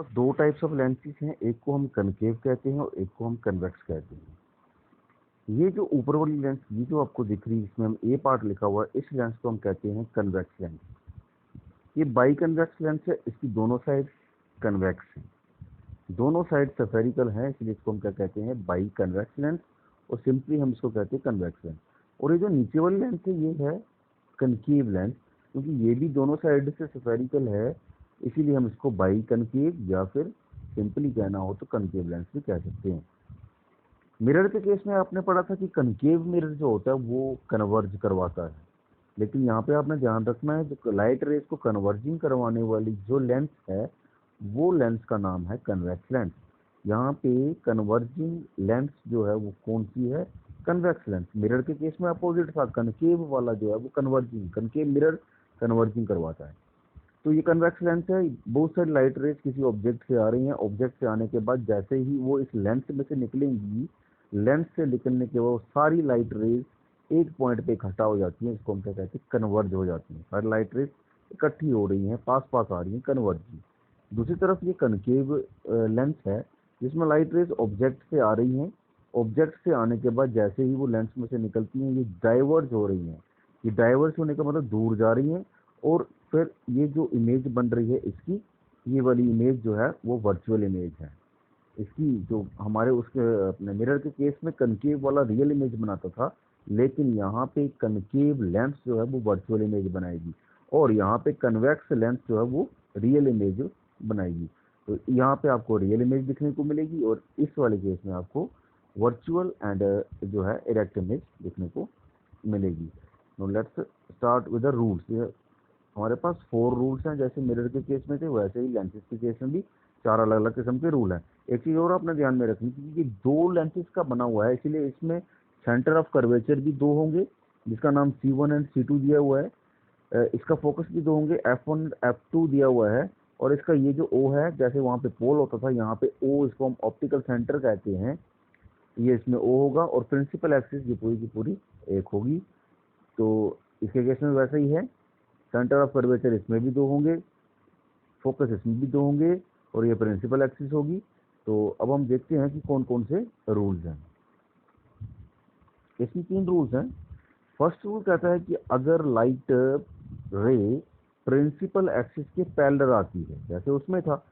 पास दो types of lenses हैं, एक को हम कनकेव कहते हैं और एक को हम कन्वेक्स कहते हैं। ये जो ऊपर वाली लेंस, ये जो आपको दिख रही है, इसमें हम ए पार्ट लिखा हुआ है, इस लेंस को हम कहते हैं कन्वेक्स लेंस। ये बाई कन्वेक्स लेंस है, इसकी दोनों साइड कन्वेक्स है, दोनों साइड स्फेरिकल है, इसलिए इसको हम क्या कहते हैं, बाई कन्वेक्स लेंस, और सिंपली हम इसको कहते हैं कन्वेक्स लेंस। और ये जो नीचे वाली लेंस है, ये है कनकेव लेंस, क्योंकि ये भी दोनों साइड से स्फेरिकल है, इसीलिए हम इसको बाई कनकेव या फिर सिंपली कहना हो तो कनकेव लेंस भी कह सकते हैं। मिरर के केस में आपने पढ़ा था कि कनकेव मिरर जो होता है वो कन्वर्ज करवाता है, लेकिन यहाँ पे आपने ध्यान रखना है, जो लाइट रेज को कन्वर्जिंग करवाने वाली जो लेंस है, वो लेंस का नाम है कन्वेक्स लेंस। यहाँ पे कन्वर्जिंग लेंस जो है वो कौन सी है, कन्वेक्स लेंस। मिरर के केस में अपोजिट था, कनकेव वाला जो है वो कन्वर्जिंग, कनकेव मिरर कन्वर्जिंग करवाता है। तो ये कन्वेक्स लेंस है, बहुत सारी लाइट रेज किसी ऑब्जेक्ट से आ रही हैं, ऑब्जेक्ट से आने के बाद जैसे ही वो इस लेंस में से निकलेंगी, लेंस से निकलने के बाद सारी लाइट रेज एक पॉइंट पे इकट्ठा हो जाती हैं, इसको हम क्या कहते हैं, कन्वर्ज हो जाती हैं। सारी लाइट रेज इकट्ठी हो रही हैं, पास पास आ रही हैं, कन्वर्ज। दूसरी तरफ ये कनकेव लेंस है, जिसमें लाइट रेज ऑब्जेक्ट से आ रही हैं, ऑब्जेक्ट से आने के बाद जैसे ही वो लेंस में से निकलती हैं, ये डाइवर्ज हो रही हैं। ये डाइवर्ज होने का मतलब दूर जा रही हैं, और फिर ये जो इमेज बन रही है इसकी, ये वाली इमेज जो है वो वर्चुअल इमेज है। इसकी जो हमारे उसके अपने मिरर के केस में कनकेव वाला रियल इमेज बनाता था, लेकिन यहाँ पे कनकेव लेंस जो है वो वर्चुअल इमेज बनाएगी, और यहाँ पे कन्वेक्स लेंस जो है वो रियल इमेज बनाएगी। तो यहाँ पे आपको रियल इमेज दिखने को मिलेगी, और इस वाले केस में आपको वर्चुअल एंड जो है इरेक्ट इमेज देखने को मिलेगी। No let's start with the rules. हमारे पास 4 रूल्स हैं, जैसे मिरर के केस में थे वैसे ही लेंसेज के केस में भी 4 अलग अलग किस्म के रूल हैं। एक चीज़ और आपने ध्यान में रखनी, क्योंकि ये 2 लेंसेज का बना हुआ है, इसलिए इसमें सेंटर ऑफ कर्वेचर भी 2 होंगे, जिसका नाम C1 एंड C2 दिया हुआ है। इसका फोकस भी 2 होंगे, F1 F2 दिया हुआ है, और इसका ये जो O है, जैसे वहाँ पे पोल होता था, यहाँ पे O, इसको हम ऑप्टिकल सेंटर कहते हैं, ये इसमें O होगा, और प्रिंसिपल एक्सिस ये पूरी की पूरी एक होगी। तो इसके केस में वैसा ही है, सेंटर ऑफ कर्वेचर इसमें भी 2 होंगे, फोकस इसमें भी 2 होंगे, और ये प्रिंसिपल एक्सिस होगी। तो अब हम देखते हैं कि कौन कौन से रूल्स हैं। इसमें 3 रूल्स हैं। फर्स्ट रूल कहता है कि अगर लाइट रे प्रिंसिपल एक्सिस के पैरेलल आती है, जैसे उसमें था,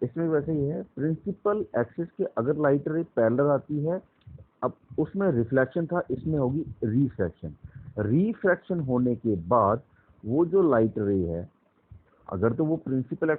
इसमें वैसे ही है, प्रिंसिपल एक्सिस के अगर लाइट रे पैरेलल आती है, अब उसमें रिफ्लेक्शन था, इसमें होगी रिफ्रैक्शन। रिफ्रैक्शन होने के बाद वो जो लाइट रे है, अगर तो वो प्रिंसिपल